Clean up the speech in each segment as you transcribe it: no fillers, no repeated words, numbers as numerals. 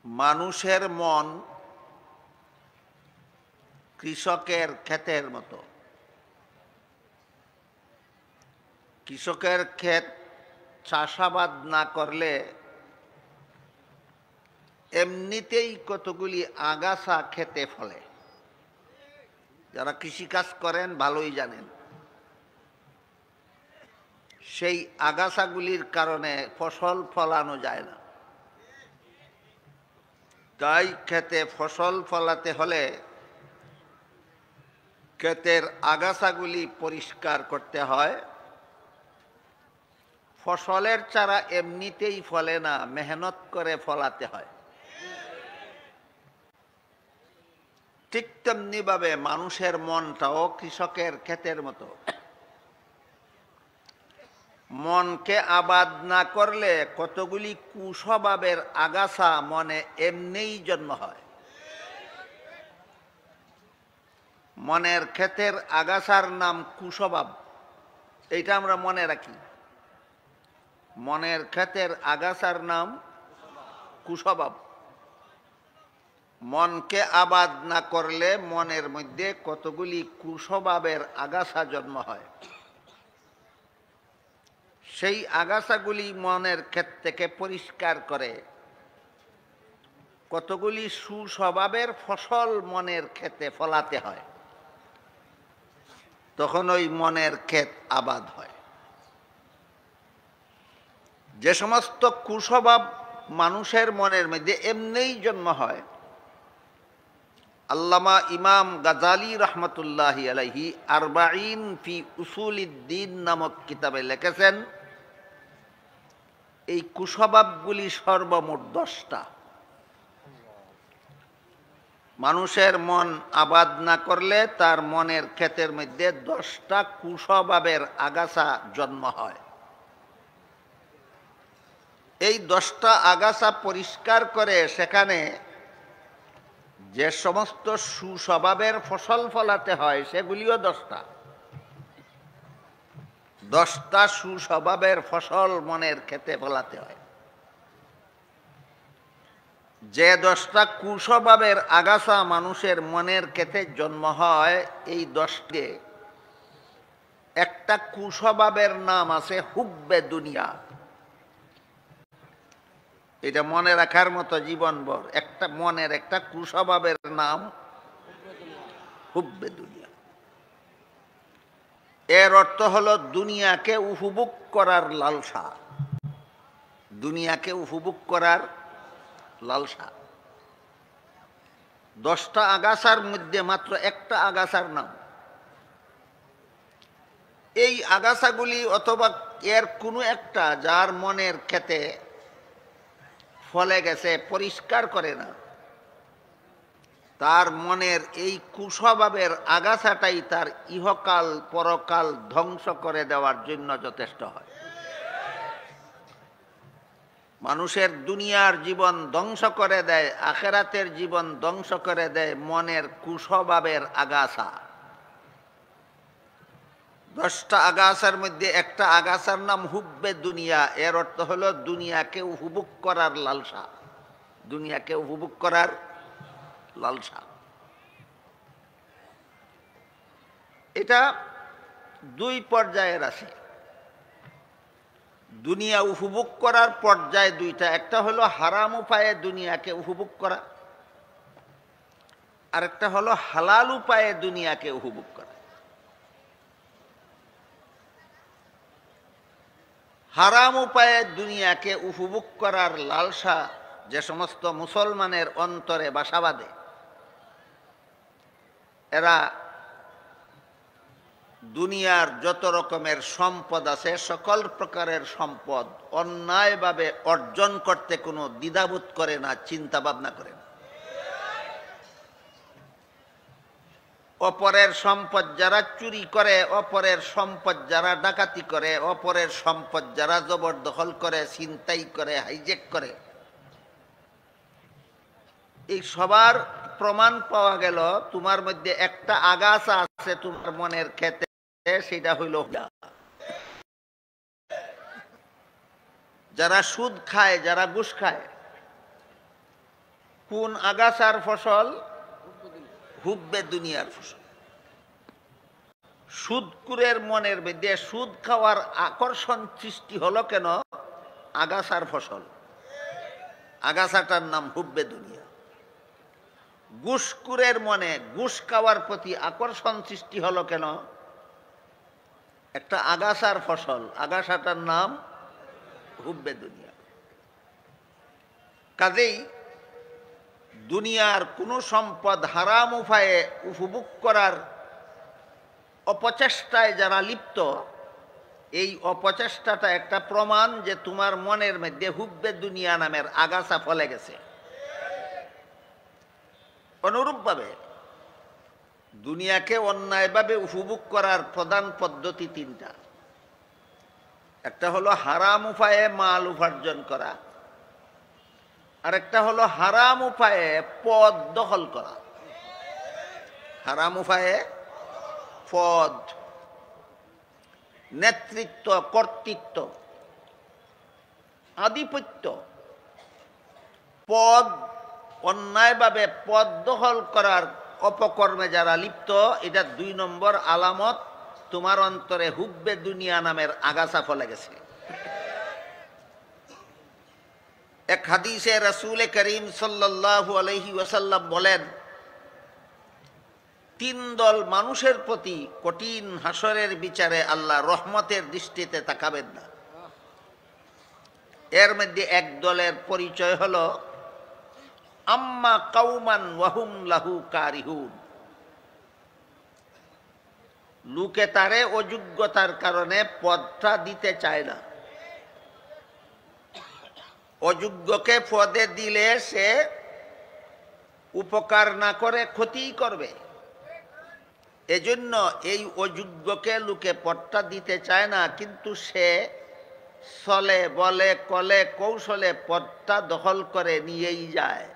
মানুষের মন কৃষকের ক্ষেতের মতো। কৃষকের ক্ষেত চাষাবাদ না করলে এমনিতেই কতগুলি আগাছা খেতে ফলে। যারা কৃষিকাজ করেন ভালোই জানেন, সেই আগাছাগুলির কারণে ফসল ফলানো যায় না। তাই খেতে ফসল ফলাতে হলে ক্ষেতের আগাছাগুলি পরিষ্কার করতে হয়। ফসলের চারা এমনিতেই ফলে না, মেহনত করে ফলাতে হয়। ঠিক তেমনিভাবে মানুষের মনটাও কৃষকের ক্ষেতের মতো। মনকে আবাদ না করলে কতগুলি কুস্বভাবের আগাছা মনে এমনিই জন্ম হয়। মনের ক্ষেতের আগাছার নাম কুস্বভাব, এইটা আমরা মনে রাখি। মনের ক্ষেতের আগাছার নাম কুস্বভাব। মনকে আবাদ না করলে মনের মধ্যে কতগুলি কুস্বভাবের আগাছা জন্ম হয়। সেই আগাছাগুলি মনের ক্ষেত থেকে পরিষ্কার করে কতগুলি সুস্বভাবের ফসল মনের ক্ষেতে ফলাতে হয়। তখন ওই মনের ক্ষেত আবাদ হয়। যে সমস্ত কুস্বভাব মানুষের মনের মধ্যে এমনিই জন্ম হয়, আল্লামা ইমাম গাজালি রহমতুল্লাহি আলাইহি আরবাঈন ফি উসুলিদ্দিন নামক কিতাবে লিখেছেন, এই কুস্বভাবগুলি সর্বমোট 10টা। মানুষের মন আবাদ না করলে তার মনের ক্ষেতের মধ্যে 10টা কুস্বভাবের আগাছা জন্ম হয়। এই 10টা আগাছা পরিষ্কার করে সেখানে যে সমস্ত সুস্বভাবের ফসল ফলাতে হয় সেগুলিও 10টা। 10টা সুস্বভাবের ফসল মনের ক্ষেতে ফলাতে হয়। যে 10টা কুস্বভাবের আগাছা মানুষের মনের ক্ষেতে জন্ম হয়, এই 10টি একটা কুস্বভাবের নাম আছে হুব্বে দুনিয়া। এটা মনে রাখার মতো জীবনভর। একটা মনের একটা কুস্বভাবের নাম হুব্বে দুনিয়া। এর অর্থ হলো দুনিয়াকে উপভোগ করার লালসা। দুনিয়াকে উপভোগ করার লালসা। 10টা আগাছার মধ্যে মাত্র একটা আগাছার নাম। এই আগাছাগুলি অথবা এর কোনো একটা যার মনের ক্ষেতে ফলে গেছে, পরিষ্কার করে না, তার মনের এই কুস্বভাবের আগাছাটাই তার ইহকাল পরকাল ধ্বংস করে দেওয়ার জন্য যথেষ্ট হয়। মানুষের দুনিয়ার জীবন ধ্বংস করে দেয়, আখেরাতের জীবন ধ্বংস করে দেয় মনের কুস্বভাবের আগাছা। 10টা আগাছার মধ্যে একটা আগাছার নাম হুব্বে দুনিয়া। এর অর্থ হলো দুনিয়াকে উপভোগ করার লালসা। দুনিয়াকে উপভোগ করার লালসা। এটা 2 পর্যায়ের আছে। দুনিয়া উপভোগ করার পর্যায় 2টা। একটা হলো হারাম উপায়ে দুনিয়াকে উপভোগ করা, আর একটা হলো হালাল উপায়ে দুনিয়াকে উপভোগ করা। হারাম উপায়ে দুনিয়াকে উপভোগ করার লালসা যে সমস্ত মুসলমানের অন্তরে বাসা বাঁধে, এরা দুনিয়ার যত রকমের সম্পদ আছে সকল প্রকারের সম্পদ অন্যায়ভাবে অর্জন করতে কোনো দ্বিধাবোধ করে না, চিন্তা ভাবনা করে না। অপরের সম্পদ যারা চুরি করে, অপরের সম্পদ যারা ডাকাতি করে, অপরের সম্পদ যারা জবরদখল করে, ছিনতাই করে, হাইজ্যাক করে, এই সবার প্রমাণ পাওয়া গেল তোমার মধ্যে একটা আগাছা আছে তোমার মনের ক্ষেতে, সেটা হইল যারা সুদ খায়, যারা ঘুষ খায়, কোন আগাছার ফসল? হুব্বে দুনিয়ার ফসল। সুদকুরের মনের মধ্যে সুদ খাওয়ার আকর্ষণ সৃষ্টি হলো কেন? আগাছার ফসল। আগাছাটার নাম হুব্বে দুনিয়া। ঘুষকুরের মনে ঘুষ খাওয়ার প্রতি আকর্ষণ সৃষ্টি হলো কেন? একটা আগাছার ফসল, আগাছাটার নাম হুব্বে দুনিয়া। কাজেই দুনিয়ার কোনো সম্পদ হারাম উপায়ে উপভোগ করার অপচেষ্টায় যারা লিপ্ত, এই অপচেষ্টাটা একটা প্রমাণ যে তোমার মনের মধ্যে হুব্বে দুনিয়া নামের আগাছা ফলে গেছে। অনুরূপভাবে দুনিয়াকে অন্যায়ভাবে উপভোগ করার প্রধান পদ্ধতি তিনটা। একটা হলো হারাম উপায়ে মাল উপার্জন করা, আরেকটা হলো হারাম উপায়ে পদ দখল করা। হারাম উপায়ে পদ, নেতৃত্ব, কর্তৃত্ব, আধিপত্য, পদ, অন্যায়ভাবে পদ দখল করার অপকর্মে যারা লিপ্ত, এটা 2 নম্বর আলামত তোমার অন্তরে হুব্বে দুনিয়া নামের আগাছা ফলে গেছে। এক হাদিসে রাসূল করিম সাল্লাল্লাহু আলাইহি ওয়াসাল্লাম বলেন, 3 দল মানুষের প্রতি কঠিন হাসরের বিচারে আল্লাহ রহমতের দৃষ্টিতে তাকাবেন না। এর মধ্যে এক দলের পরিচয় হলো আম্মা কাউমান ওয়াহুম লাহু কারিহুন। লোকে তারে অযোগ্যতার কারণে পদটা দিতে চায় না। অযোগ্যকে পদে দিলে সে উপকার না করে ক্ষতিই করবে। এজন্য এই অযোগ্যকে লোকে পদটা দিতে চায় না, কিন্তু সে ছলে বলে কলে কৌশলে পদটা দখল করে নিয়েই যায়।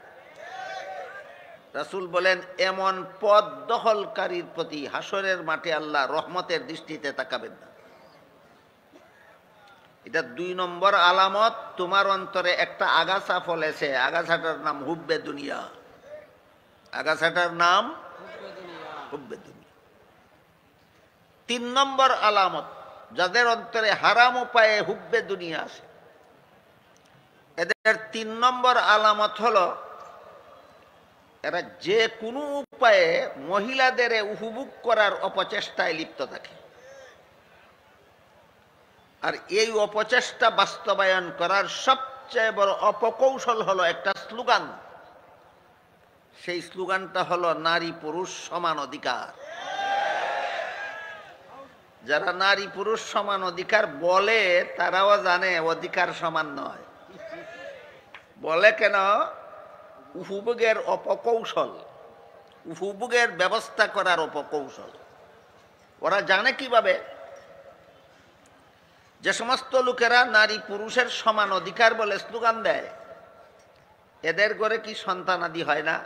রাসূল বলেন, এমন পদ দখলকারীর প্রতি হাসরের মাঠে আল্লাহ রহমতের দৃষ্টিতে তাকাবেন না। এটা 2 নম্বর আলামত তোমার অন্তরে একটা আগাছা ফলেছে। আগাছাটার নাম হুব্বে দুনিয়া। আগাছাটার নাম হুব্বে দুনিয়া। 3 নম্বর আলামত, যাদের অন্তরে হারাম উপায়ে হুব্বে দুনিয়া আছে, এদের 3 নম্বর আলামত হলো এরা যে কোনো উপায়ে মহিলাদের উপভোগ করার অপচেষ্টায় লিপ্ত থাকে। আর এই অপচেষ্টা বাস্তবায়ন করার সবচেয়ে বড় অপকৌশল হলো একটা স্লোগান। সেই স্লোগানটা হলো নারী পুরুষ সমান অধিকার। যারা নারী পুরুষ সমান অধিকার বলে, তারাও জানে অধিকার সমান নয়। বলে কেন? উপভোগের অপকৌশল, উপভোগের ব্যবস্থা করার অপকৌশল। ওরা জানে কিভাবে? যে সমস্ত লোকেরা নারী পুরুষের সমান অধিকার বলে স্লোগান দেয়, এদের ঘরে কি সন্তানাদি হয় না?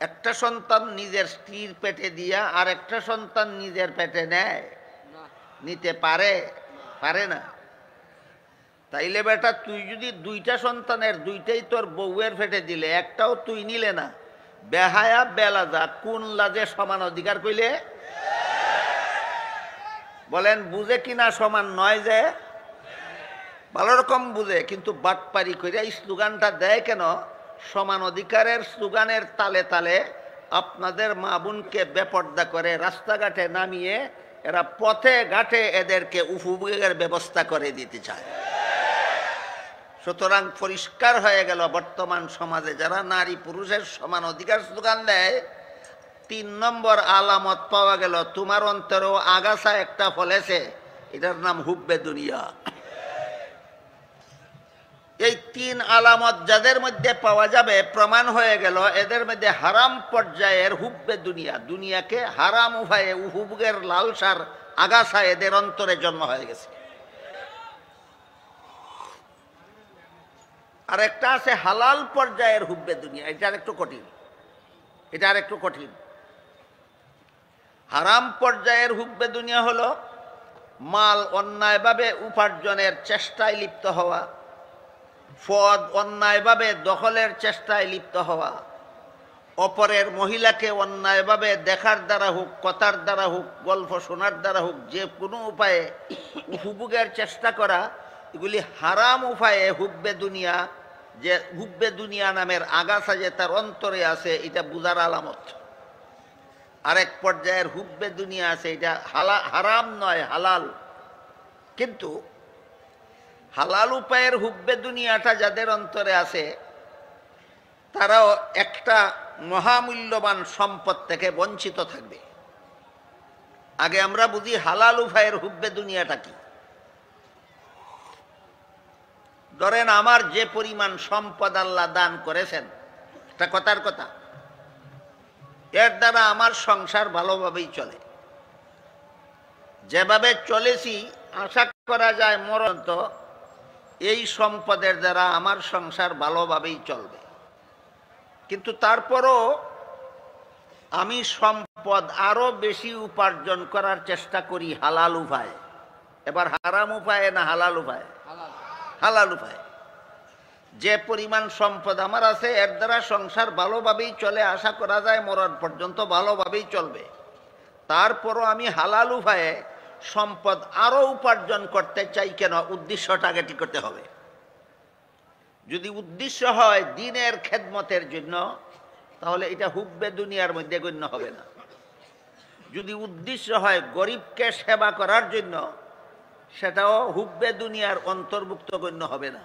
একটা সন্তান নিজের স্ত্রীর পেটে দিয়া আর একটা সন্তান নিজের পেটে নেয়? নিতে পারে? পারে না। তাইলে বেটা, তুই যদি 2টা সন্তানের 2টাই তোর বউয়ের পেটে দিলে, একটাও তুই নিলে না, বেহায়া বেলাজা কোন লাজে সমান অধিকার কইলে? বলেন বুঝে কিনা? সমান নয় যে ভালো রকম বুঝে, কিন্তু বাটপারি করে এই স্লোগানটা দেয় কেন? সমান অধিকারের স্লোগানের তালে তালে আপনাদের মা বোনকে বেপর্দা করে রাস্তাঘাটে নামিয়ে এরা পথে ঘাটে এদেরকে উপভোগের ব্যবস্থা করে দিতে চায়। সুতরাং পরিষ্কার হয়ে গেল, বর্তমান সমাজে যারা নারী পুরুষের সমান অধিকার স্লোগান দেয়, 3 নম্বর আলামত পাওয়া গেল তোমার অন্তরেও আগাছা একটা ফলেছে। এটার নাম হুব্বে দুনিয়া। এই 3 আলামত যাদের মধ্যে পাওয়া যাবে, প্রমাণ হয়ে গেল এদের মধ্যে হারাম পর্যায়ের হুব্বে দুনিয়া, দুনিয়াকে হারাম উপায়ে উপভোগের লালসার আগাছা এদের অন্তরে জন্ম হয়ে গেছে। আর একটা আছে হালাল পর্যায়ের হুব্বে দুনিয়া। এটা আর একটু কঠিন, এটা আর একটু কঠিন। হারাম পর্যায়ের হুব্বে দুনিয়া হলো মাল অন্যায়ভাবে উপার্জনের চেষ্টায় লিপ্ত হওয়া, পদ অন্যায়ভাবে দখলের চেষ্টায় লিপ্ত হওয়া, অপরের মহিলাকে অন্যায়ভাবে দেখার দ্বারা হোক, কথার দ্বারা হোক, গল্প শোনার দ্বারা হোক, যে কোনো উপায়ে উপভোগের চেষ্টা করা, এগুলি হারাম উপায়ে হুব্বে দুনিয়া, যে হুব্বে দুনিয়া নামের আগাছা যে তার অন্তরে আছে, এটা বুঝার আলামত। আরেক পর্যায়ের হুব্বে দুনিয়া আছে, এটা হারাম নয়, হালাল। কিন্তু হালাল উপায়ের হুব্বে দুনিয়াটা যাদের অন্তরে আছে, তারাও একটা মহামূল্যবান সম্পদ থেকে বঞ্চিত থাকবে। আগে আমরা বুঝি হালাল উপায়ের হুব্বে দুনিয়াটা কি। ধরেন আমার যে পরিমাণ সম্পদ আল্লাহ দান করেছেন, একটা কথার কথা, এর দ্বারা আমার সংসার ভালোভাবেই চলে। যেভাবে চলেছি আশা করা যায় মরন্ত এই সম্পদের দ্বারা আমার সংসার ভালোভাবেই চলবে। কিন্তু তারপরও আমি সম্পদ আরো বেশি উপার্জন করার চেষ্টা করি হালাল উপায়ে। এবার হারাম উপায়ে না হালাল উপায়ে? হালাল উপায়ে। যে পরিমাণ সম্পদ আমার আছে, এর দ্বারা সংসার ভালোভাবেই চলে, আশা করা যায় মরণ পর্যন্ত ভালোভাবেই চলবে। তারপরও আমি হালাল উপায়ে সম্পদ আরো উপার্জন করতে চাই। কেন? উদ্দেশ্যটাকে ঠিক করতে হবে। যদি উদ্দেশ্য হয় দ্বীনের খেদমতের জন্য, তাহলে এটা হুব্বে দুনিয়ার মধ্যে গণ্য হবে না। যদি উদ্দেশ্য হয় গরিবকে সেবা করার জন্য, সেটাও হুব্বে দুনিয়ার অন্তর্ভুক্ত গণ্য হবে না।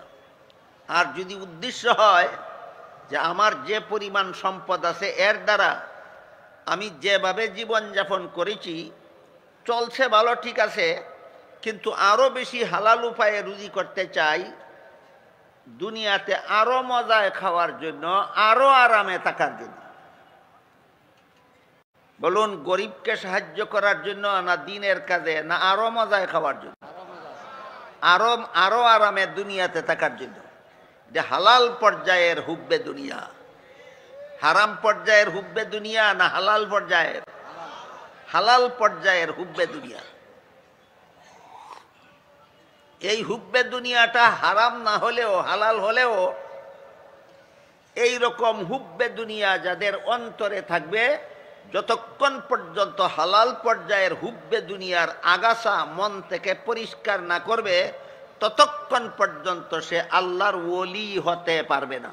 আর যদি উদ্দেশ্য হয় যে আমার যে পরিমাণ সম্পদ আছে, এর দ্বারা আমি যেভাবে জীবনযাপন করেছি চলছে ভালো, ঠিক আছে, কিন্তু আরো বেশি হালাল উপায়ে রুজি করতে চাই, দুনিয়াতে আরো মজায় খাওয়ার জন্য, আরো আরামে থাকার জন্য। বলুন, গরিবকে সাহায্য করার জন্য না দ্বীনের কাজে, না আরো মজায় খাওয়ার জন্য? আরো আরামে দুনিয়াতে থাকার জন্য। যে হালাল পর্যায়ের হুব্বে দুনিয়া। হারাম পর্যায়ের হুব্বে দুনিয়া না হালাল পর্যায়ের? হালাল পর্যায়ের হুব্বে দুনিয়া। এই হুব্বে দুনিয়াটা হারাম না হলেও, হালাল হলেও, এই রকম হুব্বে দুনিয়া যাদের অন্তরে থাকবে, যতক্ষণ পর্যন্ত হালাল পর্যায়ের হুব্বে দুনিয়ার আগাছা মন থেকে পরিষ্কার না করবে, ততক্ষণ পর্যন্ত সে আল্লাহর ওলি হতে পারবে না।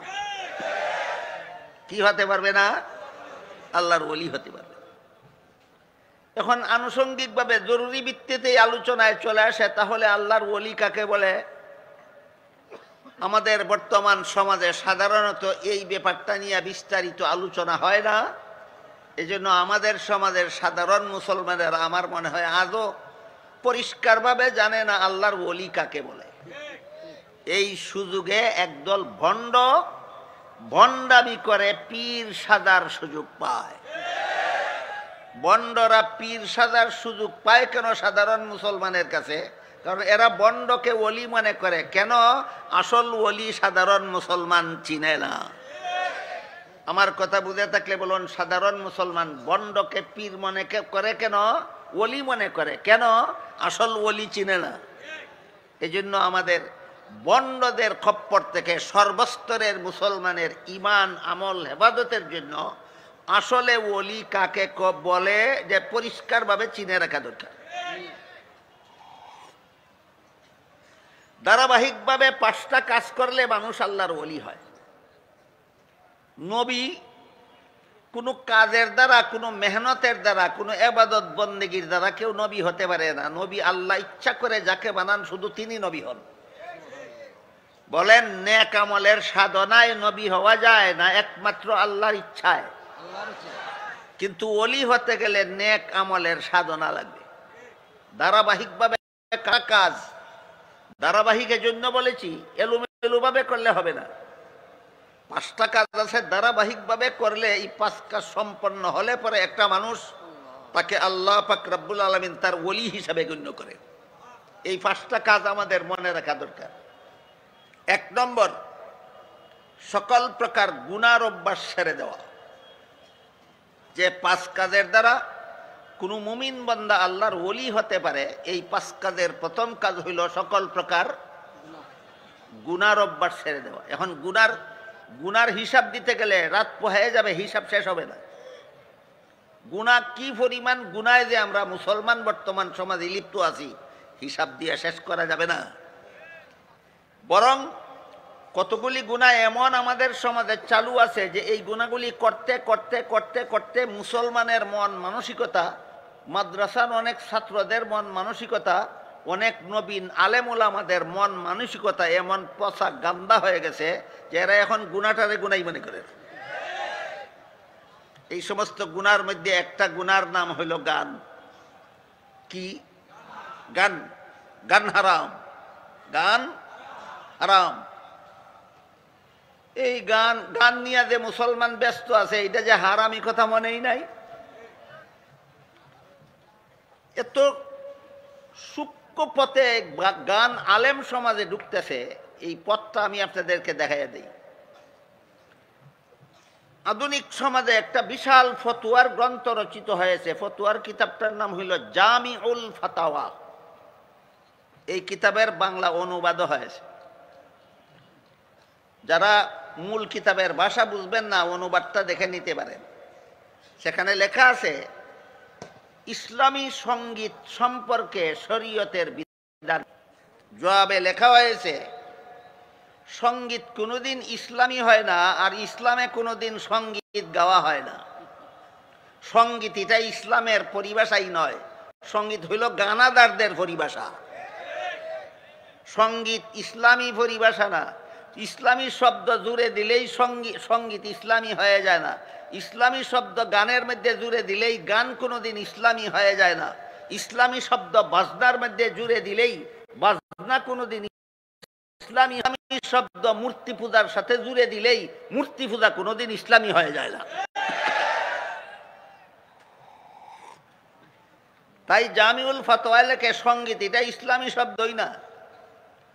কি হতে পারবে না? আল্লাহর ওলি হতে পারবে। এখন আনুষঙ্গিকভাবে জরুরি ভিত্তিতে আলোচনায় চলে আসে, তাহলে আল্লাহর ওলি কাকে বলে? আমাদের বর্তমান সমাজে সাধারণত এই ব্যাপারটা নিয়ে বিস্তারিত আলোচনা হয় না। এজন্য আমাদের সমাজের সাধারণ মুসলমানেরা আমার মনে হয় আজও পরিষ্কারভাবে জানে না আল্লাহর ওলি কাকে বলে। এই সুযোগে একদল ভণ্ডামি করে পীর সাজার সুযোগ পায়। বন্ডরা পীর সাজার সুযোগ পায় কেন সাধারণ মুসলমানের কাছে? কারণ এরা বন্ডকে ওলি মনে করে। কেন? আসল ওলি সাধারণ মুসলমান চিনে না। আমার কথা বুঝে থাকলে বলুন, সাধারণ মুসলমান বন্ডকে পীর মনে করে কেন? ওলি মনে করে। কেন? আসল ওলি চিনে না। এই জন্য আমাদের বন্ডদের খপ্পর থেকে সর্বস্তরের মুসলমানের ইমান আমল হেফাজতের জন্য আসলে ওলি কাকে বলে যে পরিষ্কারভাবে চিনে রাখা দরকার। ধারাবাহিকভাবে 5টা কাজ করলে মানুষ আল্লাহর ওলি হয়। নবী কোনো কাজের দ্বারা, কোনো মেহনতের দ্বারা, কোনো ইবাদত বন্দেগীর দ্বারা কেউ নবী হতে পারে না। নবী আল্লাহ ইচ্ছা করে যাকে বানান, শুধু তিনি নবী হন। বলেন, নেক আমলের সাধনায় নবী হওয়া যায় না, একমাত্র আল্লাহর ইচ্ছায়। কিন্তু ওলি হতে গেলে নেক আমলের সাধনা লাগবে। ধারাবাহিকভাবে কাজ, ধারাবাহিকের জন্য বলেছি, এলোমেলোভাবে করলে হবে না। 5টা কাজ আছে, ধারাবাহিকভাবে করলে এই 5 কাজ সম্পন্ন হলে পরে একটা মানুষ তাকে আল্লাহ পাক রব্বুল আলামিন তার ওলি হিসাবে গণ্য করে। এই 5টা কাজ আমাদের মনে রাখা দরকার। 1 নম্বর, সকল প্রকার গুনার অভ্যাস ছেড়ে দেওয়া। যে 5 কাজের দ্বারা কোনো মুমিন বান্দা আল্লাহর ওলি হতে পারে, এই 5 কাজের প্রথম কাজ হইল সকল প্রকার গুনার অভ্যাস ছেড়ে দেওয়া। এখন গুনার হিসাব দিতে গেলে রাত পোহায় যাবে, হিসাব শেষ হবে না। গুনাহ কি পরিমাণ গুনায় যে আমরা মুসলমান বর্তমান সমাজে লিপ্ত আছি, হিসাব দিয়ে শেষ করা যাবে না। বরং কতগুলি গুনাহ এমন আমাদের সমাজে চালু আছে যে এই গুনাহগুলি করতে করতে করতে করতে মুসলমানের মন মানসিকতা, মাদ্রাসার অনেক ছাত্রদের মন মানসিকতা, অনেক নবীন আলেম ওলামাদের মন মানসিকতা এমন পচা গান্দা হয়ে গেছে যে এরা এখন গুনাহটারে গুনাই মনে করে। এই সমস্ত গুনার মধ্যে একটা গুনার নাম হইল গান। কি? গান। গান হারাম, গান হারাম। এই গান নিয়ে যে মুসলমান ব্যস্ত আছে, এটা যে হারামি কথা মনেই নাই। এত সূক্ষ্ম পথে গান আলেম সমাজে ঢুকতেছে, এই পথটা আমি আপনাদেরকে দেখাইয়া দিই। আধুনিক সমাজে একটা বিশাল ফতুয়ার গ্রন্থ রচিত হয়েছে। ফতুয়ার কিতাবটার নাম হইল জামিউল ফাতাওয়া। এই কিতাবের বাংলা অনুবাদও হয়েছে। যারা মূল কিতাবের ভাষা বুঝবেন না, অনুবাদটা দেখে নিতে পারেন। সেখানে লেখা আছে ইসলামী সঙ্গীত সম্পর্কে শরীয়তের বিধান। জবাবে লেখা হয়েছে সঙ্গীত কোনোদিন ইসলামী হয় না, আর ইসলামে কোনোদিন সঙ্গীত গাওয়া হয় না। সঙ্গীত এটা ইসলামের পরিভাষাই নয়, সঙ্গীত হইল গানাদারদের পরিভাষা। সঙ্গীত ইসলামী পরিভাষা না। ইসলামী শব্দ জুড়ে দিলেই সঙ্গীত ইসলামী হয়ে যায় না। ইসলামী শব্দ গানের মধ্যে জুড়ে দিলেই গান কোনোদিন ইসলামী হয়ে যায় না। ইসলামী শব্দ বাজনার মধ্যে জুড়ে দিলেই বাজনা কোনোদিন ইসলামী শব্দ মূর্তি পূজার সাথে জুড়ে দিলেই মূর্তি পূজা কোনোদিন ইসলামী হয়ে যায় না। তাই জামিউল ফাতোয়া লেখে সঙ্গীত এটা ইসলামী শব্দই না।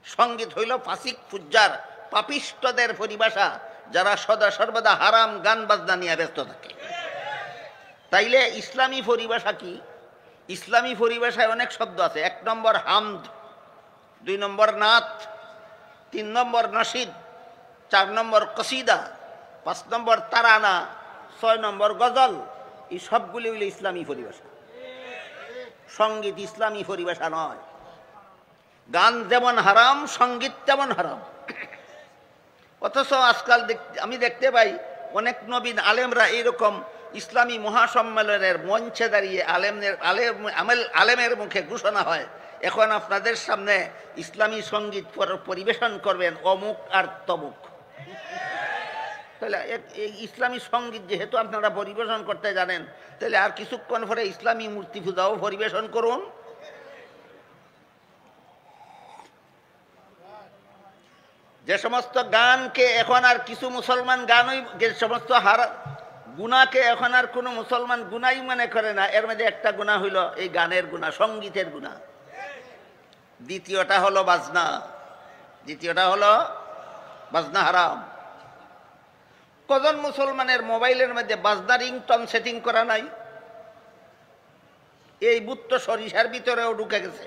সঙ্গীত হইল ফাসিক ফুজ্জার পাপিষ্টদের পরিভাষা, যারা সদা সর্বদা হারাম গান বাজনা নিয়ে ব্যস্ত থাকে। তাইলে ইসলামী পরিভাষা কি? ইসলামী পরিভাষায় অনেক শব্দ আছে। 1 নম্বর হামদ, 2 নম্বর নাত, 3 নম্বর নাশিদ, 4 নম্বর কসিদা, 5 নম্বর তারানা, 6 নম্বর গজল। এই সবগুলি হইল ইসলামী পরিভাষা। সঙ্গীত ইসলামী পরিভাষা নয়। গান যেমন হারাম, সঙ্গীত তেমন হারাম। অথচ আজকাল আমি দেখতে পাই অনেক নবীন আলেমরা এইরকম ইসলামী মহাসম্মেলনের মঞ্চে দাঁড়িয়ে আলেমের মুখে ঘোষণা হয়, এখন আপনাদের সামনে ইসলামী সঙ্গীত পরিবেশন করবেন অমুক আর তমুক। তাহলে এই ইসলামী সঙ্গীত যেহেতু আপনারা পরিবেশন করতে জানেন, তাহলে আর কিছুক্ষণ পরে ইসলামী মূর্তি পূজাও পরিবেশন করুন। যে সমস্ত গানকে এখন আর কিছু মুসলমান গানই, যে সমস্ত গুনাহকে এখন আর কোনো মুসলমান গুনাই মনে করে না, এর মধ্যে একটা গুনাহ হইল এই গানের গুনাহ, সঙ্গীতের গুনাহ। দ্বিতীয়টা হলো বাজনা। দ্বিতীয়টা হলো বাজনা হারাম। কজন মুসলমানের মোবাইলের মধ্যে বাজনা রিংটন সেটিং করা নাই? এই বুত্ত সরিষার ভিতরেও ঢুকে গেছে।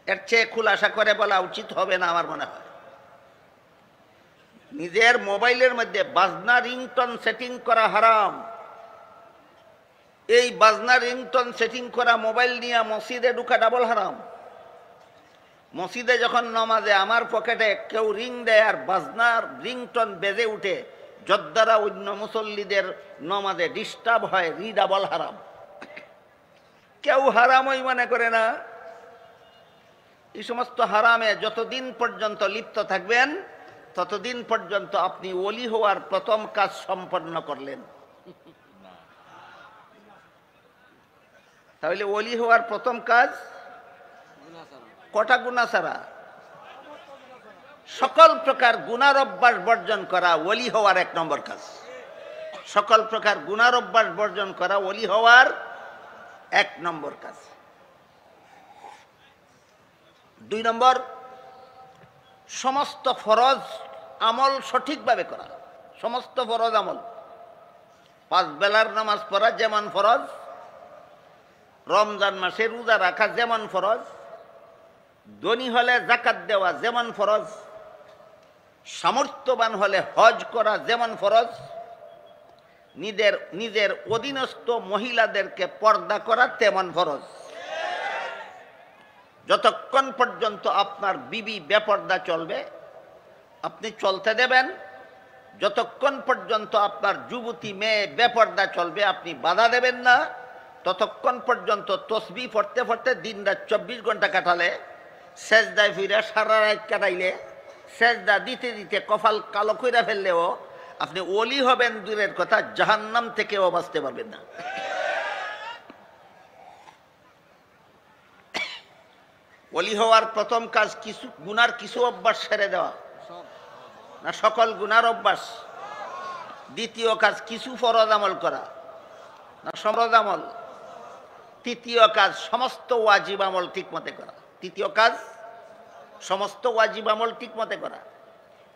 এর চেয়ে খুলাসা করে বলা উচিত হবে না আমার মনে হয়। নিজের মোবাইলের মধ্যে বাজনা রিংটন সেটিং করা হারাম। এই বাজনা রিংটন সেটিং করা মোবাইল নিয়ে মসজিদে ঢুকা ডাবল হারাম। মসজিদে যখন নামাজে আমার পকেটে কেউ রিং দেয় আর বাজনার রিংটন বেজে উঠে, যদ্বারা অন্য মুসল্লিদের নামাজে ডিস্টার্ব হয়, ডাবল হারাম। কেউ হারামই মনে করে না। এই সমস্ত হারামে যতদিন পর্যন্ত লিপ্ত থাকবেন, ততদিন পর্যন্ত আপনি ওলি হওয়ার প্রথম কাজ সম্পন্ন করলেন। তাহলে ওলি হওয়ার প্রথম কাজ কটা? গুনাহ ছাড়া সকল প্রকার গুনার অভ্যাস বর্জন করা ওলি হওয়ার 1 নম্বর কাজ। সকল প্রকার গুনার অভ্যাস বর্জন করা ওলি হওয়ার 1 নম্বর কাজ। 2 নম্বর, সমস্ত ফরজ আমল সঠিকভাবে করা। সমস্ত ফরজ আমল, 5 বেলার নামাজ পড়া যেমন ফরজ, রমজান মাসে রোজা রাখা যেমন ফরজ, ধনী হলে যাকাত দেওয়া যেমন ফরজ, সামর্থ্যবান হলে হজ করা যেমন ফরজ, নিজের অধীনস্থ মহিলাদেরকে পর্দা করা তেমন ফরজ। যতক্ষণ পর্যন্ত আপনার বিবি বেপর্দা চলবে আপনি চলতে দেবেন, যতক্ষণ পর্যন্ত আপনার যুবতী মেয়ে বেপর্দা চলবে আপনি বাধা দেবেন না। ততক্ষণ পর্যন্ত তসবিহ পড়তে পড়তে দিন রাত 24 ঘন্টা কাটালে, সেজদায় ফিরে সারা রাত কাটাইলে, সেজদা দিতে দিতে কপাল কালো কইরা ফেললেও আপনি ওলি হবেন দূরের কথা, জাহান্নাম থেকেও বাঁচতে পারবেন না। ওলি হওয়ার প্রথম কাজ কিছু গুনার কিছু অভ্যাস ছেড়ে দেওয়া, না সকল গুনার অভ্যাস? দ্বিতীয় কাজ কিছু ফরজ আমল করা, না ফরজ আমল? তৃতীয় কাজ সমস্ত ওয়াজিব আমল ঠিক মতে করা। তৃতীয় কাজ সমস্ত ওয়াজিব আমল ঠিক মতে করা।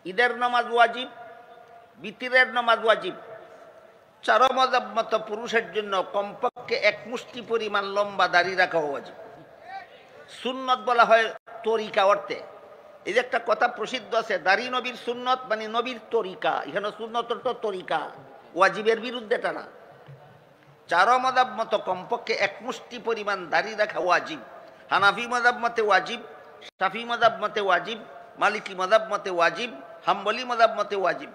ঈদের নামাজ ওয়াজিব, বিতিরের নামাজ ওয়াজিব। চারো মাযহাব মত পুরুষের জন্য কমপক্ষে এক মুষ্টি পরিমাণ লম্বা দাড়ি রাখা ওয়াজিব। সুন্নত বলা হয় তরিকা অর্থে। এই যে একটা কথা প্রসিদ্ধ আছে, দাড়ি নবীর সুন্নত, মানে নবীর তরিকা। এখানে সুন্নত তো তরিকা, ওয়াজিবের বিরুদ্ধে টানা। চারো মাযহাব মত কমপক্ষে এক মুষ্টি পরিমাণ দাড়ি রাখা ওয়াজিব। হানাফি মাযহাব মতে ওয়াজিব, শাফি মাযহাব মতে ওয়াজিব, মালিকি মাযহাব মতে ওয়াজিব, হাম্বলি মাযহাব মতে ওয়াজিব।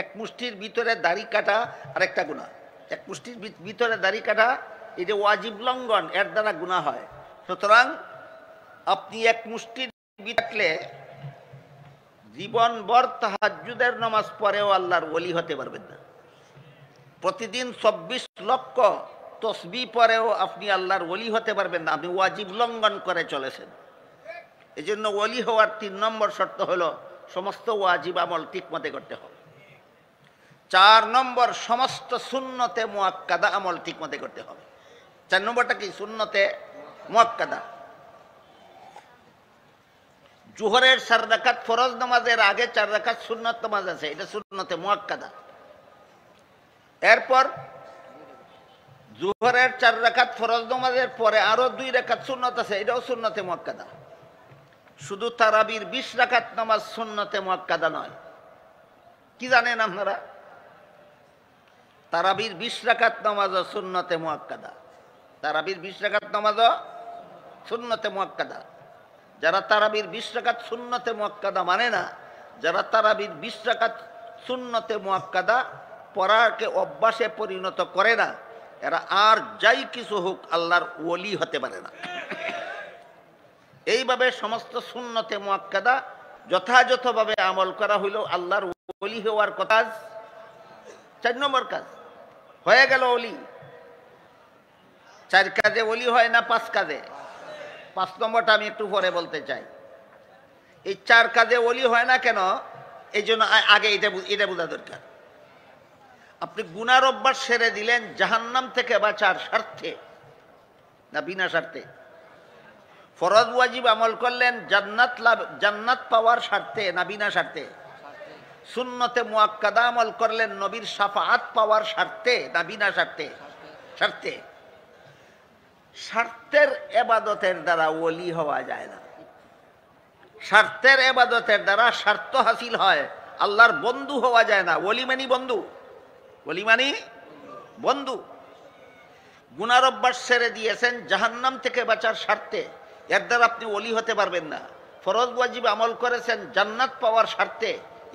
এক মুষ্টির ভিতরে দাড়ি কাটা আর একটা গুনাহ। এক মুষ্টির ভিতরে দাড়ি কাটা এই যে ওয়াজিব লঙ্ঘন, এর দ্বারা গুনাহ হয়। সুতরাং আপনি এক মুষ্টির কাটলে জীবনভর তাহাজ্জুদের নামাজ পড়েও আল্লাহর ওলি হতে পারবেন না। প্রতিদিন 24 লক্ষ তসবিহ পড়েও আপনি আল্লাহর ওলি হতে পারবেন না, আপনি ওয়াজিব লঙ্ঘন করে চলেছেন। এই জন্য ওলি হওয়ার 3 নম্বর শর্ত হলো সমস্ত ওয়াজিব আমল ঠিক মতে করতে হবে। 4 নম্বর, সমস্ত সুন্নতে মুআক্কাদা আমল ঠিক মতে করতে হবে। 4 নম্বরটা কি? সুন্নতে মুআক্কাদা। জোহরের 4 রাকাত ফরজ নামাজের আগে 4 রাকাত সুন্নত নামাজ আছে, এটা সুন্নতে মুআক্কাদা। এরপর জোহরের 4 রাকাত ফরজ নামাজের পরে আরো 2 রাকাত সুন্নত আছে, এটাও সুন্নতে মুআক্কাদা। শুধু তারাবির 20 রাকাত নামাজ সুন্নতে মুআক্কাদা নয়। কি জানেন আপনারা? তারাবির 20 রাকাত নামাজও সুন্নতে মুআক্কাদা। তারাবির 20 রাকাত নামাজও সুন্নতে মুআক্কাদা। যারা তারাবির 20 রাকাত সুন্নতে মুআক্কাদা মানে না, যারা তারাবির 20 রাকাত সুন্নতে মুআক্কাদা পড়াকে অভ্যাসে পরিণত করে না, এরা আর যাই কিছু হোক আল্লাহর ওলি হতে পারে না। এইভাবে সমস্ত সুন্নতে মুআক্কাদা যথাযথভাবে আমল করা হইল আল্লাহর ওলি হওয়ার কথা। 4 নম্বর কাজ হয়ে গেল ওলি। 4 কাজে ওলি হয় না 5 কাজে? 5 নম্বরটা আমি একটু পরে বলতে চাই। এই 4 কাজে ওলি হয় না কেন, এই জন্য আগে এটা বোঝা দরকার। আপনি গুনার অভ্যাস সেরে দিলেন জাহান্নাম থেকে বাঁচার স্বার্থে না বিনা স্বার্থে? ফরজ ওয়াজিব আমল করলেন জান্নাত পাওয়ার স্বার্থে না বিনা স্বার্থে? সুন্নতে মুআক্কাদা আমল করলেন নবীর শাফাআত পাওয়ার স্বার্থে না বিনা স্বার্থে? স্বার্থে। স্বার্থের ইবাদতের দ্বারা ওলি হওয়া যায় না। স্বার্থের ইবাদতের দ্বারা স্বার্থ হাসিল হয়, আল্লাহর বন্ধু হওয়া যায় না। ওলি মানি বন্ধু, ওলি মানি বন্ধু। গুনার অভ্যাস ছেড়ে দিয়েছেন জাহান্নাম থেকে বাঁচার স্বার্থে, এর দ্বারা আপনি ওলি হতে পারবেন না। ফরজ ওয়াজিব আমল করেছেন জান্নাত পাওয়ার স্বার্থে,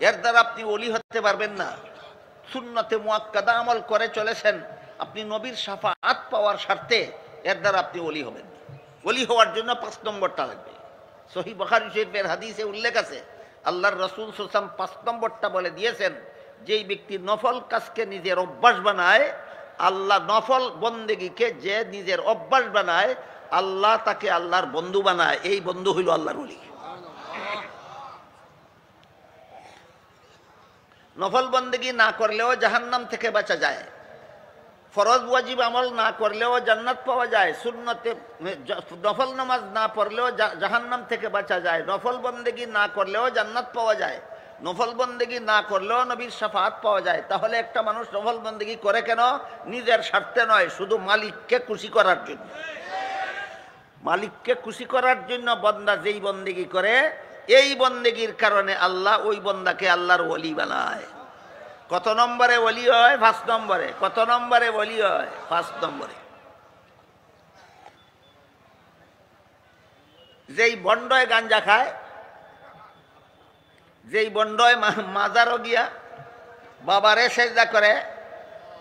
এর দ্বারা আপনি ওলি হতে পারবেন না। সুন্নতে মুআক্কাদা আমল করে চলেছেন আপনি নবীর শাফাআত পাওয়ার স্বার্থে, এর দ্বারা আপনি ওলি হবেন। ওলি হওয়ার জন্য 5 নম্বরটা লাগবে। সহিহ বুখারী শরীফের হাদিসে উল্লেখ আছে, আল্লাহর রাসূল সাল্লাল্লাহু আলাইহি ওয়াসাল্লাম 5 নম্বরটা বলে দিয়েছেন, যেই ব্যক্তি নফল কাজকে নিজের অভ্যাস বানায়, আল্লাহ নফল বন্দেগীকে যে নিজের অভ্যাস বানায়, আল্লাহ তাকে আল্লাহর বন্ধু বানায়। এই বন্ধু হইল আল্লাহর ওলি। নফল বন্দেগী না করলেও জাহান্নাম থেকে বাঁচা যায়, ফরজ ওয়াজিব আমল না করলেও জান্নাত পাওয়া যায়, সুন্নতে নফল নামাজ না পড়লেও জাহান্নাম থেকে বাঁচা যায়, নফল বন্দেগী না করলেও জান্নাত পাওয়া যায়, নফল বন্দেগী না করলেও নবীর শাফাআত পাওয়া যায়। তাহলে একটা মানুষ নফল বন্দেগী করে কেন? নিজের স্বার্থে নয়, শুধু মালিককে খুশি করার জন্য। মালিককে খুশি করার জন্য বন্দা যেই বন্দেগি করে, এই বন্দেগির কারণে আল্লাহ ওই বন্দাকে আল্লাহর ওলি বানায়। কত নম্বরে ওলি হয়? 5 নম্বরে। কত নম্বরে ওলি হয়? 5 নম্বরে। যেই বন্ডয় গাঞ্জা খায়, যেই বন্ডয় মাজারও গিয়া বাবারে সেজদা করে,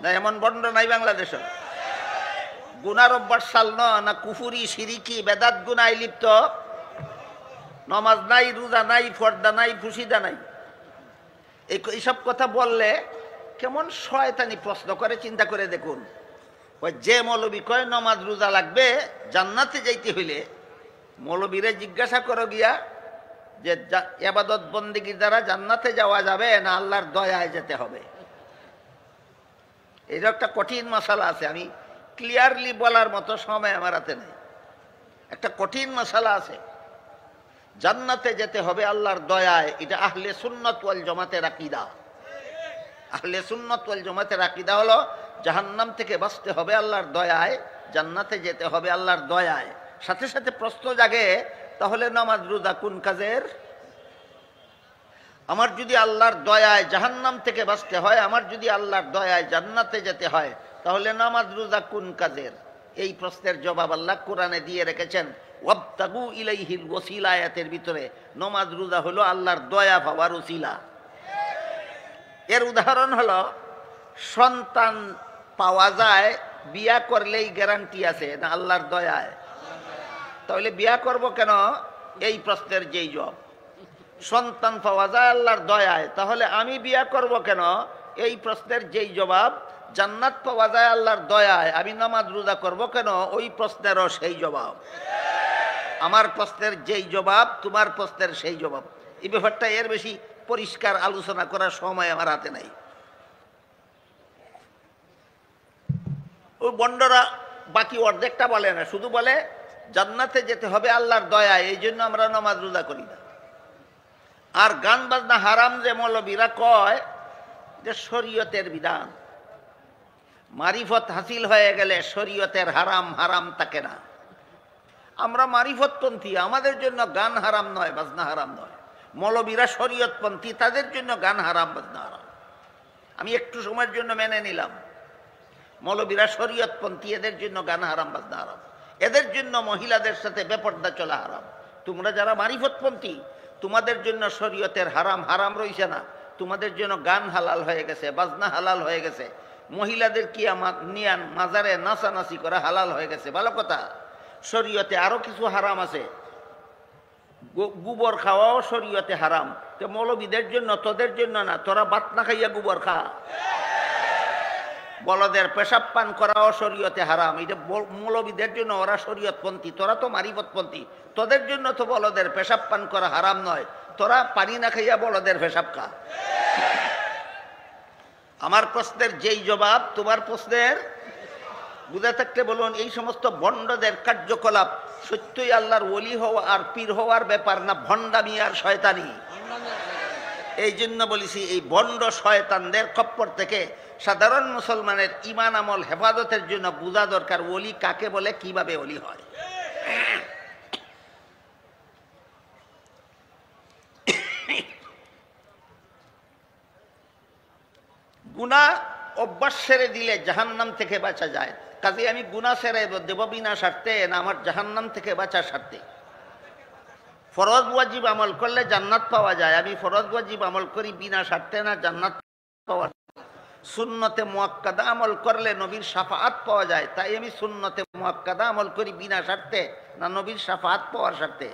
না এমন বন্ড নাই বাংলাদেশে? গুনার অভ্যাস সাল না কুফুরি সিরিকি বেদাত গুনায় লিপ্ত, নমাজ নাই, রোজা নাই, ফর্দা নাই, ফুসিদা নাই, এইসব কথা বললে কেমন শয়তানি প্রশ্ন করে, চিন্তা করে দেখুন। ওই যে মৌলবী কয় নমাজ রোজা লাগবে জান্নাতে যাইতে হইলে, মৌলবীরে জিজ্ঞাসা করো গিয়া যে ইবাদত বন্দেগীর দ্বারা জান্নাতে যাওয়া যাবে না আল্লাহর দয়ায় যেতে হবে। এটা একটা কঠিন মশালা আছে, আমি ক্লিয়ারলি বলার মতো সময় আমার হাতে নেই। একটা কঠিন মশালা আছে, জান্নাতে যেতে হবে আল্লাহর দয়ায়। এটা আহলে সুন্নাত ওয়াল জামাতের আকীদা। আহলে সুন্নাত ওয়াল জামাতের আকীদা হলো জাহান্নাম থেকে বাঁচতে হবে আল্লাহর দয়ায়, জান্নাতে যেতে হবে আল্লাহর দয়ায়। সাথে সাথে প্রশ্ন জাগে, তাহলে নামাজ রোজা কোন কাজের? আমার যদি আল্লাহর দয়ায় জাহান্নাম থেকে বাঁচতে হয়, আমার যদি আল্লাহর দয়ায় জান্নাতে যেতে হয়, তাহলে নামাজ রোজা কোন কাজের? এই প্রশ্নের জবাব আল্লাহ কোরআনে দিয়ে রেখেছেন। ওয়াবতাগু ইলাইহিল ওয়াসিলা আয়াতের ভিতরে নামাজ রোজা হলো আল্লাহর দয়া পাওয়ার ওসিলা। এর উদাহরণ হলো, সন্তান পাওয়া যায় বিয়া করলেই গ্যারান্টি আছে না আল্লাহর দয়ায়? তাহলে বিয়া করব কেন? এই প্রশ্নের যেই জবাব। সন্তান পাওয়া যায় আল্লাহর দয়ায়, তাহলে আমি বিয়া করব কেন? এই প্রশ্নের যেই জবাব। জান্নাত পাওয়া যায় আল্লাহর দয়ায়, আমি নামাজ রোজা করব কেন? ওই প্রশ্নেরও সেই জবাব। আমার প্রশ্নের যেই জবাব, তোমার প্রশ্নের সেই জবাব। এই ব্যাপারটা এর বেশি পরিষ্কার আলোচনা করার সময় আমার হাতে নাই। ওই বন্ডরা বাকি অর্ধেকটা বলে না, শুধু বলে জান্নাতে যেতে হবে আল্লাহর দয়ায়, এই জন্য আমরা নামাজ রোজা করি না। আর গান বাজনা হারাম যে মৌলবীরা কয়, যে শরীয়তের বিধান। মারিফত হাসিল হয়ে গেলে শরীয়তের হারাম হারাম থাকে না। আমরা মারিফতপন্থী, আমাদের জন্য গান হারাম নয়, বাজনা হারাম নয়। মৌলবীরা শরীয়তপন্থী, তাদের জন্য গান হারাম, বাজনা হারাম। আমি একটু সময়ের জন্য মেনে নিলাম মৌলবীরা শরীয়তপন্থী, এদের জন্য গান হারাম, বাজনা হারাম। এদের জন্য মহিলাদের সাথে বেপর্দা চলা হারাম। তোমরা যারা মারিফতপন্থী, তোমাদের জন্য শরীয়তের হারাম হারাম রইছে না, তোমাদের জন্য গান হালাল হয়ে গেছে, বাজনা হালাল হয়ে গেছে, মহিলাদের কি নিয়ান মাজারে নাচানাচি করা হালাল হয়ে গেছে। ভালো কথা। শরীয়তে আরো কিছু হারাম আছে, গোবর খাওয়াও শরীয়তে হারাম। তো মৌলবীদের জন্য, তোদের জন্য না। তোরা ভাত না খাইয়া গোবর খা। বলদের পেশাব পান করাও শরীয়তে হারাম। এটা মৌলবীদের জন্য, ওরা শরীয়তপন্থী, তোরা তো মারিফতপন্থী। তোদের জন্য তো বলদের পেশাব পান করা হারাম নয়, তোরা পানি না খাইয়া বলদের পেশাব খা। আমার প্রশ্নের যেই জবাব, তোমার প্রশ্নের বুঝে থাকতে বলুন। এই সমস্ত ভণ্ডদের কার্যকলাপ সত্যই আল্লাহর ওলি হওয়া আর পীর হওয়ার ব্যাপার না, ভণ্ডামি আর শয়তানি। এই জন্য বলেছি, এই ভণ্ড শয়তানদের খপ্পর থেকে সাধারণ মুসলমানের ঈমান আমল হেফাজতের জন্য বোঝা দরকার ওলি কাকে বলে, কিভাবে ওলি হয়। গুনাহ অভ্যাস ছেড়ে দিলে জাহান্নাম থেকে বাঁচা যায়। কাজে আমি গুনাহ ছেড়ে দেব বিনা স্বার্থে না আমার জাহান্নাম থেকে বাঁচার স্বার্থে। ফরজ ওয়াজিব আমল করলে জান্নাত পাওয়া যায়, আমি ফরজ ওয়াজিব আমল করি বিনা স্বার্থে না জান্নাত পাওয়া। সুন্নতে মুআক্কাদা আমল করলে নবীর শাফাআত পাওয়া যায়, তাই আমি সুন্নতে মুআক্কাদা আমল করি বিনা স্বার্থে না নবীর শাফাআত পাওয়ার স্বার্থে।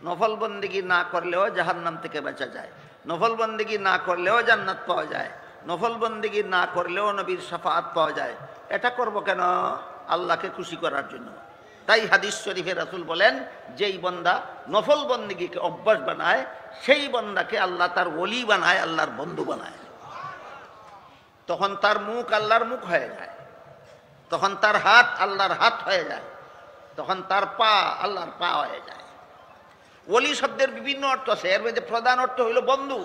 নফল বন্দেগী না করলেও জাহান্নাম থেকে বাঁচা যায়, নফল বন্দেগী না করলেও জান্নাত পাওয়া যায়, নফল বন্দেগী না করলেও নবীর শাফাআত পাওয়া যায়। এটা করব কেন? আল্লাহকে খুশি করার জন্য। তাই হাদিস শরীফে রাসূল বলেন, যেই বান্দা নফল বন্দেগীকে অভ্যাস বানায়, সেই বান্দাকে আল্লাহ তার ওলি বানায়, আল্লাহর বন্ধু বানায়। তখন তার মুখ আল্লাহর মুখ হয়ে যায়, তখন তার হাত আল্লাহর হাত হয়ে যায়, তখন তার পা আল্লাহর পা হয়ে যায়। ওলি শব্দের বিভিন্ন অর্থ আছে, এর মধ্যে প্রধান অর্থ হইল বন্ধু।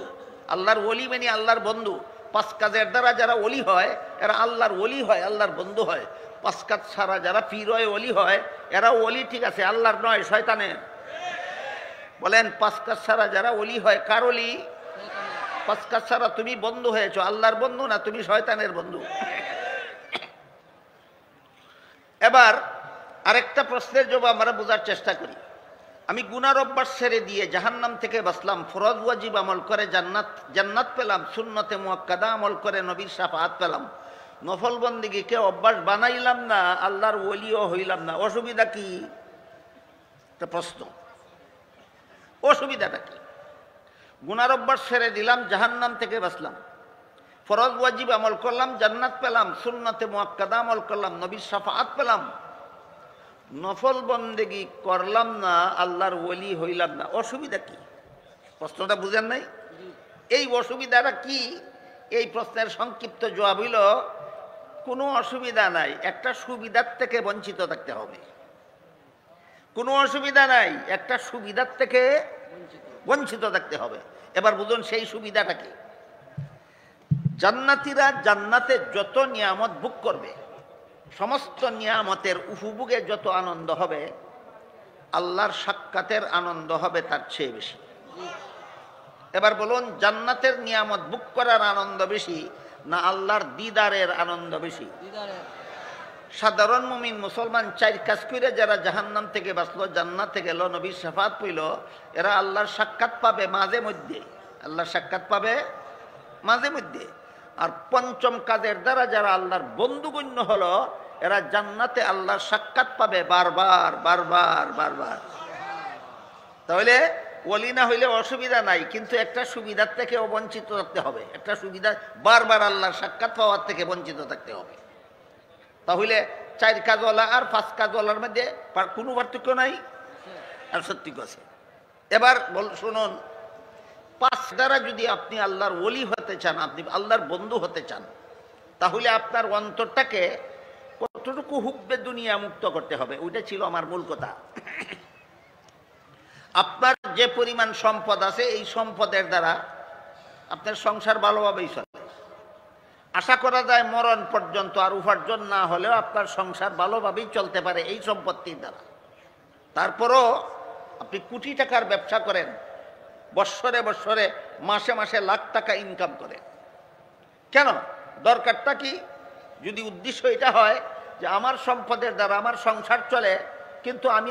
আল্লাহর ওলি মানে আল্লাহর বন্ধু। 5 কাজের দ্বারা যারা ওলি হয়, এরা আল্লাহর ওলি হয়, আল্লাহর বন্ধু হয়। পাঁচকাত ছাড়া যারা পীর হয় ওলি হয় এরা ওলি ঠিক আছে, আল্লাহর নয়, শয়তানের। বলেন পাঁচকাত ছাড়া যারা ওলি হয় কার ওলি? পাঁচকাত ছাড়া তুমি বন্ধু হয়েছো, আল্লাহর বন্ধু না, তুমি শয়তানের বন্ধু। এবার আরেকটা প্রশ্নের জবাব আমরা বোঝার চেষ্টা করি। আমি গুনার অভ্যাস ছেড়ে দিয়ে জাহান্নাম থেকে বাঁচলাম, ফরজ ওয়াজিব আমল করে জান্নাত পেলাম, সুন্নতে মুআক্কাদা আমল করে নবীর শাফাআত পেলাম, নফল বন্দেগীকে অভ্যাস বানাইলাম না, আল্লাহর ওলিও হইলাম না, অসুবিধা কি? একটা প্রশ্ন, অসুবিধাটা কি? গুনার অভ্যাস ছেড়ে দিলাম, জাহান্নাম থেকে বাঁচলাম, ফরজ ওয়াজিব আমল করলাম, জান্নাত পেলাম, সুন্নতে মুআক্কাদা আমল করলাম, নবীর শাফাআত পেলাম, নফল বন্দেগী করলাম না, আল্লাহর ওলি হইলাম না, অসুবিধা কি? প্রশ্নটা বুঝেন নাই? এই অসুবিধাটা কি? এই প্রশ্নের সংক্ষিপ্ত জবাব হইল কোনো অসুবিধা নাই, একটা সুবিধার থেকে বঞ্চিত থাকতে হবে। কোনো অসুবিধা নাই, একটা সুবিধার থেকে বঞ্চিত থাকতে হবে। এবার বুঝুন সেই সুবিধাটা কি? জান্নাতীরা জান্নাতে যত নিয়ামত ভোগ করবে, সমস্ত নিয়ামতের উপভোগে যত আনন্দ হবে, আল্লাহর সাক্ষাতের আনন্দ হবে তার চেয়ে বেশি। এবার বলুন, জান্নাতের নিয়ামত ভোগ করার আনন্দ বেশি না আল্লাহর দিদারের আনন্দ বেশি? সাধারণ মুমিন মুসলমান চার কাজ করে যারা জাহান্নাম থেকে বাঁচলো, জান্নাতে গেল, নবীর শাফাত পেল, এরা আল্লাহর সাক্ষাৎ পাবে মাঝে মধ্যে, আল্লাহর সাক্ষাৎ পাবে মাঝে মধ্যে। আর পঞ্চম কাজের দ্বারা যারা আল্লাহর বন্ধুগণ্য হলো, এরা জান্নাতে আল্লাহর সাক্ষাৎ পাবে বারবার বারবার বারবার। তাহলে ওলি না হইলে অসুবিধা নাই, কিন্তু একটা সুবিধার থেকে বঞ্চিত থাকতে হবে, একটা সুবিধা বারবার আল্লাহর সাক্ষাৎ পাওয়ার থেকে বঞ্চিত থাকতে হবে। তাহলে চার কাজওয়ালা আর পাঁচ কাজওয়ালার মধ্যে কোনো পার্থক্য নাই, আর সত্যি আছে। এবার শুনুন, পাঁচ দ্বারা যদি আপনি আল্লাহর ওলি হতে চান, আপনি আল্লাহর বন্ধু হতে চান, তাহলে আপনার অন্তরটাকে কতটুকু হুব্বে দুনিয়া মুক্ত করতে হবে, ওইটা ছিল আমার মূল কথা। আপনার যে পরিমাণ সম্পদ আছে, এই সম্পদের দ্বারা আপনার সংসার ভালোভাবেই চলে। আশা করা যায় মরণ পর্যন্ত আর উপার্জন না হলেও আপনার সংসার ভালোভাবেই চলতে পারে এই সম্পত্তির দ্বারা। তারপরও আপনি কোটি টাকার ব্যবসা করেন, বৎসরে বৎসরে মাসে মাসে লাখ টাকা ইনকাম করেন, কেন? দরকারটা কি? যদি উদ্দেশ্য এটা হয় যে আমার সম্পদের দ্বারা আমার সংসার চলে, কিন্তু আমি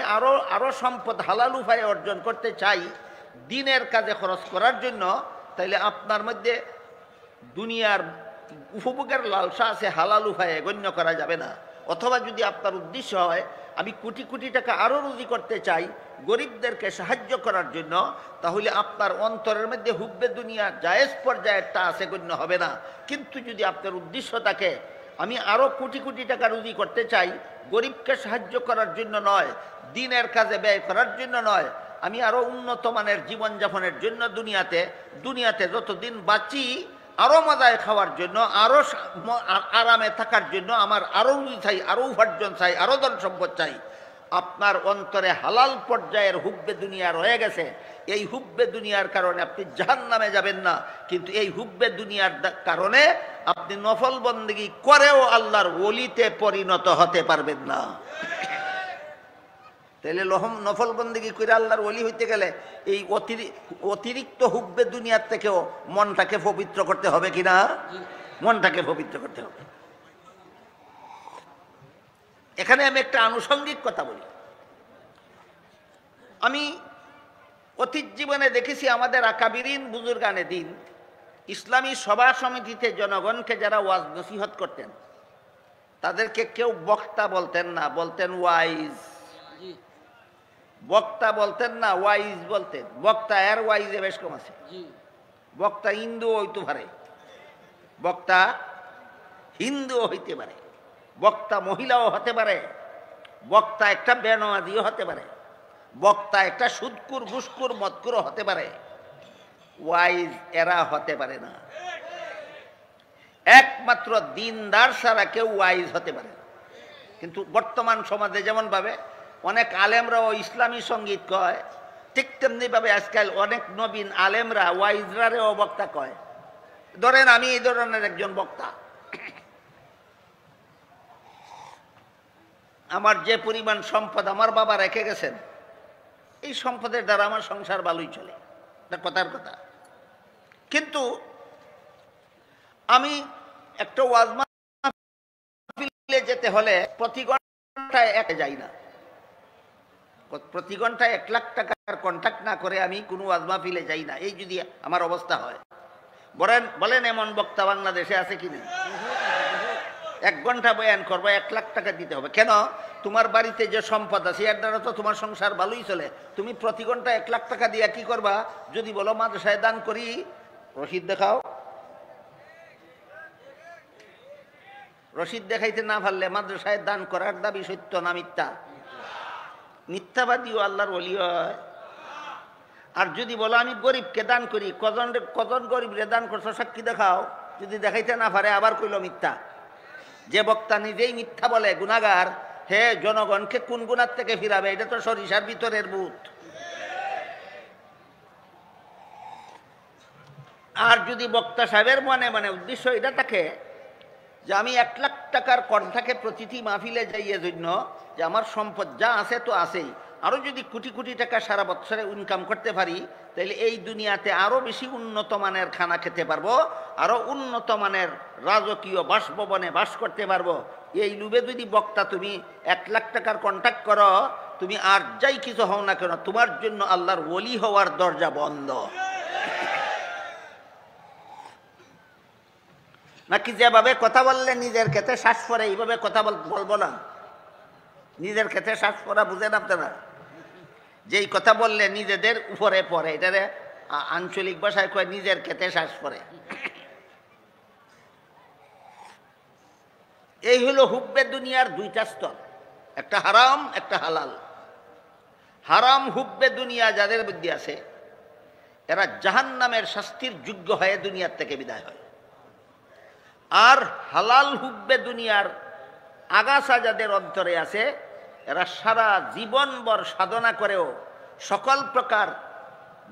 আরো সম্পদ হালাল উপায়ে অর্জন করতে চাই দিনের কাজে খরচ করার জন্য, তাইলে আপনার মধ্যে দুনিয়ার উপভোগের লালসা আছে, হালাল উপায়ে গণ্য করা যাবে না। অথবা যদি আপনার উদ্দেশ্য হয় আমি কোটি কোটি টাকা আরো রুজি করতে চাই গরিবদেরকে সাহায্য করার জন্য, তাহলে আপনার অন্তরের মধ্যে হুব্বে দুনিয়া জায়েজ পর্যায়েরটা আছে, গণ্য হবে না। কিন্তু যদি আপনার উদ্দেশ্য থাকে আমি আরো কোটি কোটি টাকা রুজি করতে চাই, গরিবকে সাহায্য করার জন্য নয়, দিনের কাজে ব্যয় করার জন্য নয়, আমি আরো উন্নত মানের জীবনযাপনের জন্য দুনিয়াতে যতদিন বাঁচি আরো মজায় খাওয়ার জন্য, আরো আরামে থাকার জন্য আমার আরো রুজি চাই, আরো উপার্জন চাই, আরো ধন সম্পদ চাই, আপনার অন্তরে হালাল পর্যায়ের হুব্বে দুনিয়া রয়ে গেছে। এই হুব্বে দুনিয়ার কারণে আপনি জাহান্নামে যাবেন না, কিন্তু এই হুব্বে দুনিয়ার কারণে আপনি নফল বন্দেগী করেও আল্লাহর ওলিতে পরিণত হতে পারবেন না। তাহলে নফল বন্দেগী করে আল্লাহর ওলি হইতে গেলে এই অতিরিক্ত হুব্বে দুনিয়ার থেকেও মনটাকে পবিত্র করতে হবে কিনা? মনটাকে পবিত্র করতে হবে। এখানে আমি একটা আনুষঙ্গিক কথা বলি। আমি অতীত জীবনে দেখেছি আমাদের আকাবিরিন বুজুর্গানে দিন ইসলামী সভা সমিতিতে জনগণকে যারা ওয়াজ নসিহত করতেন, তাদেরকে কেউ বক্তা বলতেন না, বলতেন ওয়াইজ। বক্তা বলতেন না, ওয়াইজ বলতেন। বক্তা এর ওয়াইজে বেশ কম আছে। বক্তা হিন্দু হইতে পারে, বক্তা হিন্দু হইতে পারে, বক্তা মহিলাও হতে পারে, বক্তা একটা বেনামাজিও হতে পারে, বক্তা একটা সুদকুর ঘুষকুর মদকুরও হতে পারে, ওয়াইজ এরা হতে পারে না। একমাত্র দিনদার ছাড়া কেউ ওয়াইজ হতে পারে। কিন্তু বর্তমান সমাজে যেমন ভাবে অনেক আলেমরাও ইসলামী সঙ্গীত কয়, ঠিক তেমনি ভাবে আজকাল অনেক নবীন আলেমরা ওয়াইজরারেও বক্তা কয়। ধরেন আমি এই ধরনের একজন বক্তা, আমার যে পরিমাণ সম্পদ আমার বাবা রেখে গেছেন, এই সম্পদের দ্বারা আমার সংসার ভালোই চলে, এটা কথার কথা। কিন্তু আমি একটা ওয়াজ মাহফিলে যেতে হলে প্রতি ঘন্টায় যাই না, প্রতি ঘন্টায় 1 লাখ টাকার কন্ট্যাক্ট না করে আমি কোনো ওয়াজ মাহফিলে যাই না। এই যদি আমার অবস্থা হয়, বলেন এমন বক্তা বাংলাদেশে আছে কিনা? 1 ঘন্টা বয়ান করবো, 1 লাখ টাকা দিতে হবে। কেন? তোমার বাড়িতে যে সম্পদ আছে এর দ্বারা তো তোমার সংসার ভালোই চলে। তুমি প্রতি ঘন্টা 1 লাখ টাকা দিয়ে কি করবা? যদি বলো মাদ্রাসায় দান করি, রসিদ দেখাও। রসিদ দেখাইতে না পারলে মাদ্রাসায় দান করার দাবি সত্য না মিথ্যা? মিথ্যাবাদীও আল্লাহর ওলি হয়। আর যদি বলো আমি গরিবকে দান করি, কজন গরিবরে দান করছো সাক্ষী দেখাও, যদি দেখাইতে না পারে আবার কইল মিথ্যা। যে বক্তা নিজেই মিথ্যা বলে গুনাহগার, হে জনগণকে কোন গুনার থেকে ফিরাবে? এটা তো সরিষার ভিতরের ভূত। আর যদি বক্তা সাহেবের মনে মনে উদ্দেশ্য এটা থাকে যে আমি 1 লাখ টাকার কণ্ঠাকে প্রতিটি মাহফিলে যাইয়ে জন্য যে আমার সম্পদ যা আছে তো আছেই, আরও যদি কোটি কোটি টাকা সারা বছরে ইনকাম করতে পারি, তাহলে এই দুনিয়াতে আরও বেশি উন্নত মানের খানা খেতে পারবো, আরও উন্নত মানের রাজকীয় বাসভবনে বাস করতে পারবো। এই লুবে যদি বক্তা তুমি 1 লাখ টাকার কন্ট্যাক্ট করো, তুমি আর যাই কিছু হও না কেন, তোমার জন্য আল্লাহর ওলি হওয়ার দরজা বন্ধ। নাকি যেভাবে কথা বললে নিজের ক্ষেত্রে শ্বাস পরে, এইভাবে কথা বলবো না? নিজের ক্ষেত্রে শ্বাস পড়া বুঝেন আপনারা? যেই কথা বললে নিজেদের উপরে পড়ে, এটারে আঞ্চলিক ভাষায় কয় নিজের ক্ষেত্রে শ্বাস পড়ে। এই হলো হুব্বে দুনিয়ার 2টা স্তর, একটা হারাম একটা হালাল। হারাম হুব্বে দুনিয়া যাদের মধ্যে আছে, এরা জাহান্নামের শাস্তির যোগ্য হয়ে দুনিয়ার থেকে বিদায় হয়। আর হালাল হুব্বে দুনিয়ার আগাছা যাদের অন্তরে আছে, এরা সারা জীবনভর সাধনা করেও, সকল প্রকার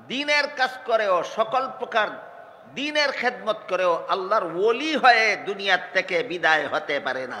দ্বীনের কাজ করেও, সকল প্রকার দ্বীনের খেদমত করেও আল্লাহর ওলি হয়ে দুনিয়ার থেকে বিদায় হতে পারে না।